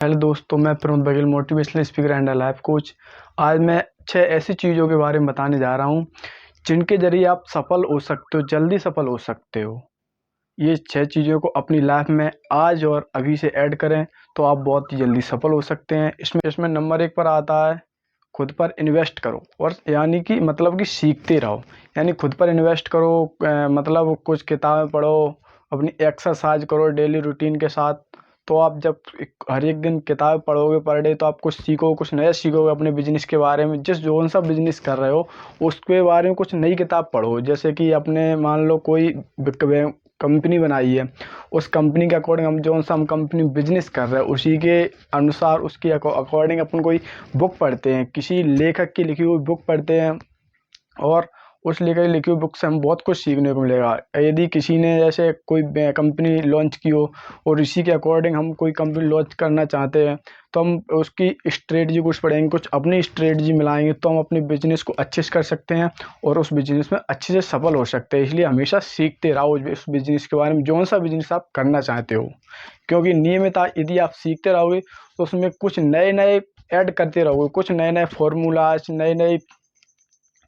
Hello दोस्तों, मैं Pramod Baghel, motivational speaker and life coach. आज मैं 6 ऐसी चीज़ों के बारे में बताने जा रहा हूँ जिनके ज़रिए आप सफल हो सकते हो, जल्दी सफल हो सकते हो। ये 6 चीज़ों को अपनी लाइफ में आज और अभी से ऐड करें तो आप बहुत ही जल्दी सफल हो सकते हैं। इसमें नंबर 1 पर आता है, खुद पर इन्वेस्ट करो। और यानी कि मतलब कि सीखते रहो, यानी खुद पर इन्वेस्ट करो। मतलब कुछ किताबें पढ़ो, अपनी एक्सरसाइज करो डेली रूटीन के साथ। तो आप जब हर एक दिन किताब पढ़ोगे पर डे, तो आप कुछ सीखोगे, कुछ नया सीखोगे अपने बिजनेस के बारे में। जिस जोन सा बिजनेस कर रहे हो उसके बारे में कुछ नई किताब पढ़ो। जैसे कि अपने मान लो कोई कंपनी बनाई है, उस कंपनी के अकॉर्डिंग हम कंपनी बिजनेस कर रहे हैं, उसी के अनुसार उसके अकॉर्डिंग अपन कोई बुक पढ़ते हैं, किसी लेखक की लिखी हुई बुक पढ़ते हैं। और उस लेखक की लिखी हुई बुक से हम बहुत कुछ सीखने को मिलेगा। यदि किसी ने जैसे कोई कंपनी लॉन्च की हो और इसी के अकॉर्डिंग हम कोई कंपनी लॉन्च करना चाहते हैं, तो हम उसकी स्ट्रेटजी कुछ पढ़ेंगे, कुछ अपनी स्ट्रेटजी मिलाएंगे, तो हम अपने बिजनेस को अच्छे से कर सकते हैं और उस बिजनेस में अच्छे से सफल हो सकते हैं। इसलिए हमेशा सीखते रहो उस बिजनेस के बारे में, जौन सा बिजनेस आप करना चाहते हो। क्योंकि नियमित यदि आप सीखते रहोगे तो उसमें कुछ नए नए ऐड करते रहोगे, कुछ नए नए फॉर्मूलाज, नए नए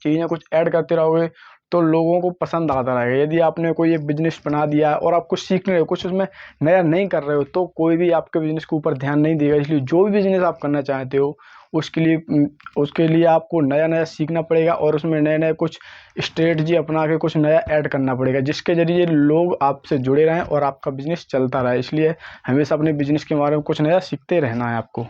चीज़ें कुछ ऐड करते रहोगे, तो लोगों को पसंद आता रहेगा। यदि आपने कोई एक बिजनेस बना दिया है और आप कुछ सीख रहे हो, कुछ उसमें नया नहीं कर रहे हो, तो कोई भी आपके बिजनेस के ऊपर ध्यान नहीं देगा। इसलिए जो भी बिजनेस आप करना चाहते हो उसके लिए आपको नया नया सीखना पड़ेगा और उसमें नए नए कुछ स्ट्रेटजी अपना के कुछ नया ऐड करना पड़ेगा, जिसके ज़रिए लोग आपसे जुड़े रहें और आपका बिजनेस चलता रहे। इसलिए हमेशा अपने बिजनेस के बारे में कुछ नया सीखते रहना है आपको।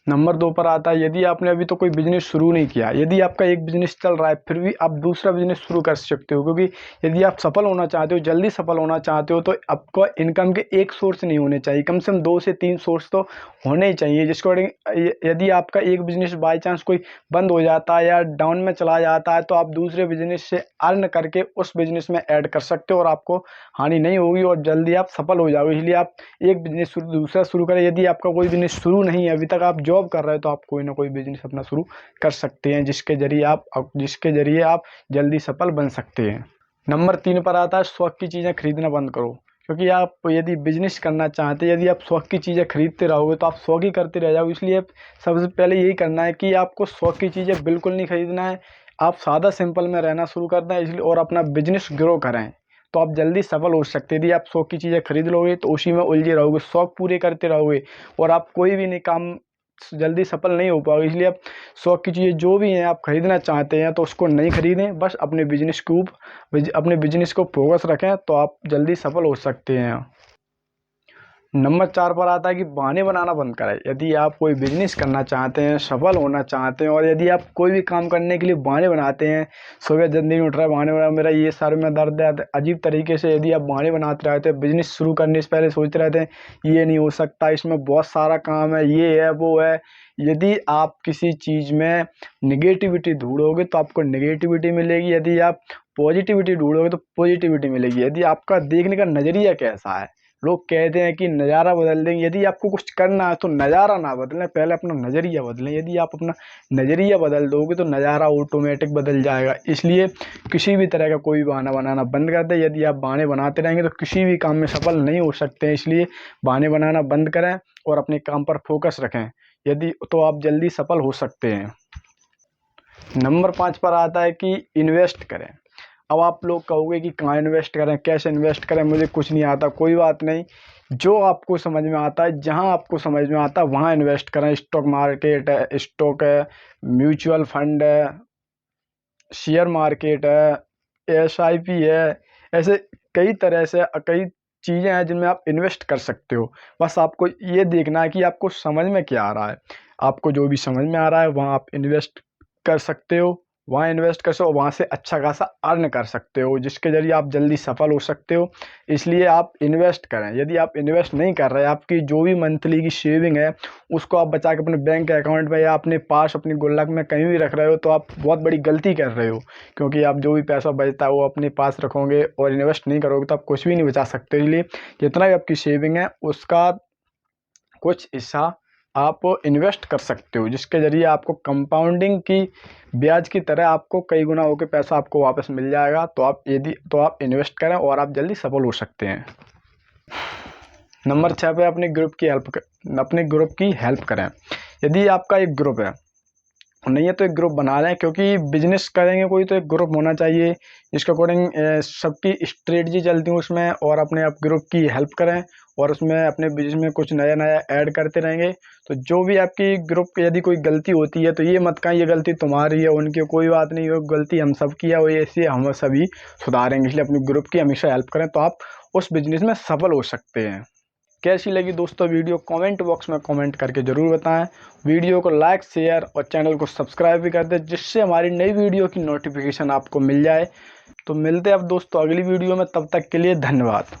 नंबर 2 पर आता है, यदि आपने अभी तो कोई बिजनेस शुरू नहीं किया, यदि आपका एक बिजनेस चल रहा है फिर भी आप दूसरा बिजनेस शुरू कर सकते हो। क्योंकि यदि आप सफल होना चाहते हो, जल्दी सफल होना चाहते हो, तो आपको इनकम के एक सोर्स नहीं होने चाहिए, कम से कम 2 से 3 सोर्स तो होने ही चाहिए। जिसके अकॉर्डिंग यदि आपका एक बिजनेस बाई चांस कोई बंद हो जाता है या डाउन में चला जाता है, तो आप दूसरे बिजनेस से अर्न करके उस बिजनेस में ऐड कर सकते हो और आपको हानि नहीं होगी और जल्दी आप सफल हो जाओगे। इसलिए आप एक बिजनेस दूसरा शुरू करें। यदि आपका कोई बिजनेस शुरू नहीं है, अभी तक आप जॉब कर रहे हो, तो आप कोई ना कोई बिजनेस अपना शुरू कर सकते हैं, जिसके जरिए आप जल्दी सफल बन सकते हैं। नंबर 3 पर आता है, शौक की चीज़ें खरीदना बंद करो। क्योंकि आप यदि बिजनेस करना चाहते हैं, यदि आप शौक की चीज़ें खरीदते रहोगे तो आप शौक ही करते रह जाओगे। इसलिए सबसे पहले यही करना है कि आपको शौक की चीज़ें बिल्कुल नहीं खरीदना है। आप सादा सिंपल में रहना शुरू करना है, इसलिए और अपना बिजनेस ग्रो करें, तो आप जल्दी सफल हो सकते हैं। यदि आप शौक की चीज़ें खरीद लोगे तो उसी में उलझे रहोगे, शौक पूरे करते रहोगे और आप कोई भी नहीं काम जल्दी सफल नहीं हो पाओगे। इसलिए आप शौक की चीज़ें जो भी हैं आप खरीदना चाहते हैं तो उसको नहीं खरीदें, बस अपने बिजनेस को फोकस रखें, तो आप जल्दी सफल हो सकते हैं। नंबर 4 पर आता है कि बहाने बनाना बंद करें। यदि आप कोई बिजनेस करना चाहते हैं, सफल होना चाहते हैं, और यदि आप कोई भी काम करने के लिए बहाने बनाते हैं, सुबह जल्दी नहीं उठ रहा है, बहाने बना, मेरा ये सर में दर्द है, अजीब तरीके से यदि आप बहाने बनाते रहते हैं, बिजनेस शुरू करने से पहले सोचते रहते हैं ये नहीं हो सकता, इसमें बहुत सारा काम है, ये है वो है। यदि आप किसी चीज़ में निगेटिविटी ढूंढोगे तो आपको निगेटिविटी मिलेगी, यदि आप पॉजिटिविटी ढूंढोगे तो पॉजिटिविटी मिलेगी। यदि आपका देखने का नज़रिया कैसा है, लोग कहते हैं कि नज़ारा बदल देंगे। यदि आपको कुछ करना है तो नज़ारा ना बदलें, पहले अपना नज़रिया बदलें। यदि आप अपना नज़रिया बदल दोगे तो नज़ारा ऑटोमेटिक बदल जाएगा। इसलिए किसी भी तरह का कोई बहाना बनाना बंद कर दें। यदि आप बहाने बनाते रहेंगे तो किसी भी काम में सफल नहीं हो सकते हैं। इसलिए बहाने बनाना बंद करें और अपने काम पर फोकस रखें, यदि तो आप जल्दी सफल हो सकते हैं। नंबर 5 पर आता है कि इन्वेस्ट करें। अब आप लोग कहोगे कि कहाँ इन्वेस्ट करें, कैसे इन्वेस्ट करें, मुझे कुछ नहीं आता। कोई बात नहीं, जो आपको समझ में आता है, जहाँ आपको समझ में आता है वहाँ इन्वेस्ट करें। स्टॉक मार्केट है, स्टॉक है, म्यूचुअल फंड है, शेयर मार्केट है, एसआईपी है, ऐसे कई तरह से कई चीज़ें हैं जिनमें आप इन्वेस्ट कर सकते हो। बस आपको ये देखना है कि आपको समझ में क्या आ रहा है। आपको जो भी समझ में आ रहा है वहाँ आप इन्वेस्ट कर सकते हो, वहाँ इन्वेस्ट कर सकते हो, वहाँ से अच्छा खासा अर्न कर सकते हो, जिसके ज़रिए आप जल्दी सफल हो सकते हो। इसलिए आप इन्वेस्ट करें। यदि आप इन्वेस्ट नहीं कर रहे, आपकी जो भी मंथली की सेविंग है उसको आप बचा के अपने बैंक अकाउंट में या अपने पास अपनी गुल्लक में कहीं भी रख रहे हो, तो आप बहुत बड़ी गलती कर रहे हो। क्योंकि आप जो भी पैसा बचता है वो अपने पास रखोगे और इन्वेस्ट नहीं करोगे तो आप कुछ भी नहीं बचा सकते। इसलिए जितना भी आपकी सेविंग है उसका कुछ हिस्सा आप इन्वेस्ट कर सकते हो, जिसके ज़रिए आपको कंपाउंडिंग की ब्याज की तरह आपको कई गुना होकर पैसा आपको वापस मिल जाएगा। तो आप इन्वेस्ट करें और आप जल्दी सफल हो सकते हैं। नंबर 6 पे अपने ग्रुप की हेल्प करें। यदि आपका एक ग्रुप है नहीं है तो एक ग्रुप बना लें, क्योंकि बिजनेस करेंगे कोई तो एक ग्रुप होना चाहिए जिसके अकॉर्डिंग सबकी स्ट्रेटजी चलती है उसमें, और अपने आप ग्रुप की हेल्प करें और उसमें अपने बिजनेस में कुछ नया नया ऐड करते रहेंगे। तो जो भी आपकी ग्रुप की यदि कोई गलती होती है तो ये मत कहें ये गलती तुम्हारी है उनकी, कोई बात नहीं, वो गलती हम सब की है, वो ऐसे हम सभी सुधारेंगे। इसलिए अपने ग्रुप की हमेशा हेल्प करें तो आप उस बिजनेस में सफल हो सकते हैं। कैसी लगी दोस्तों वीडियो, कमेंट बॉक्स में कमेंट करके ज़रूर बताएं। वीडियो को लाइक शेयर और चैनल को सब्सक्राइब भी कर दें, जिससे हमारी नई वीडियो की नोटिफिकेशन आपको मिल जाए। तो मिलते हैं अब दोस्तों अगली वीडियो में, तब तक के लिए धन्यवाद।